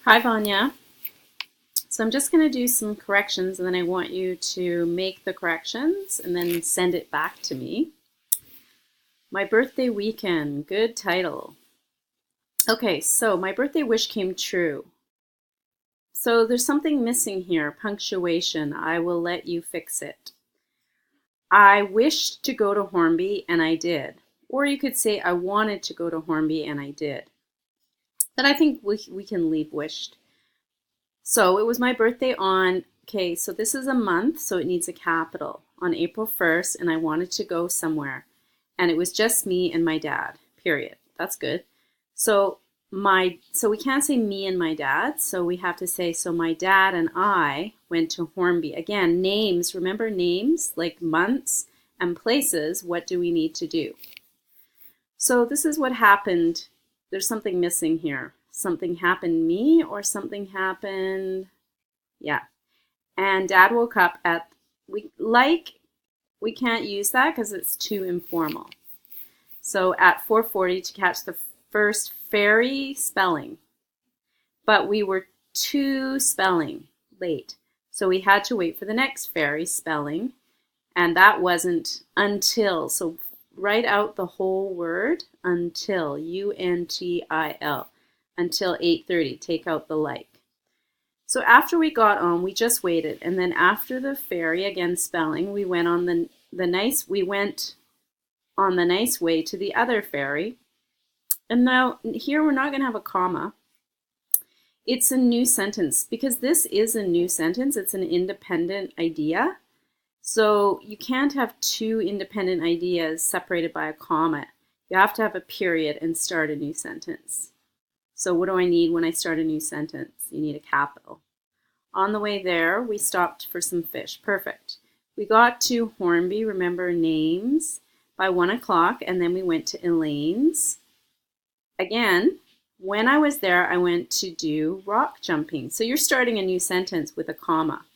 Hi, Vanya. So I'm just going to do some corrections and then I want you to make the corrections and then send it back to me. My birthday weekend, good title. Okay, so my birthday wish came true. So there's something missing here, punctuation. I will let you fix it. I wished to go to Hornby and I did. Or you could say I wanted to go to Hornby and I did. But I think we can leave wished. So it was my birthday on, okay, so this is a month, so it needs a capital, on April 1st, and I wanted to go somewhere. And it was just me and my dad, period. That's good. So we can't say me and my dad, so we have to say, so my dad and I went to Hornby. Again, names, remember names, like months and places, what do we need to do? So this is what happened. There's something missing here. Something happened me or something happened, yeah. And dad woke up at, we can't use that because it's too informal. So at 4:40 to catch the first ferry spelling. But we were 2 spelling late. So we had to wait for the next ferry spelling. And that wasn't until. So write out the whole word, until, UNTIL, until 8:30. Take out the like. So after we got on, we just waited. And then after the ferry, again spelling, we went on the nice way to the other ferry. And now here we're not going to have a comma. It's a new sentence because this is a new sentence. It's an independent idea. So you can't have 2 independent ideas separated by a comma. You have to have a period and start a new sentence. So what do I need when I start a new sentence? You need a capital. On the way there, we stopped for some fish. Perfect. We got to Hornby, remember names, by 1 o'clock, and then we went to Elaine's. Again, when I was there, I went to do rock jumping. So you're starting a new sentence with a comma.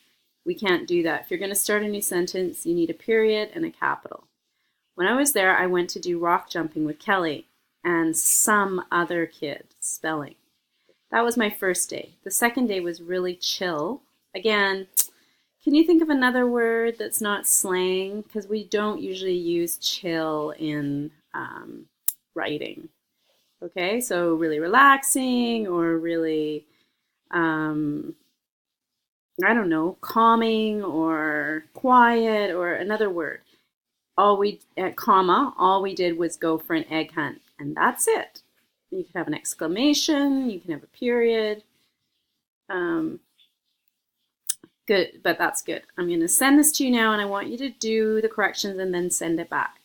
We can't do that. If you're going to start a new sentence, you need a period and a capital. When I was there, I went to do rock jumping with Kelly and some other kid, spelling. That was my first day. The second day was really chill. Again, can you think of another word that's not slang? Because we don't usually use chill in writing. Okay, so really relaxing or really, I don't know, calming or quiet or another word. All we did was go for an egg hunt, and that's it. You can have an exclamation, you can have a period. Good, but that's good. I'm going to send this to you now, and I want you to do the corrections and then send it back.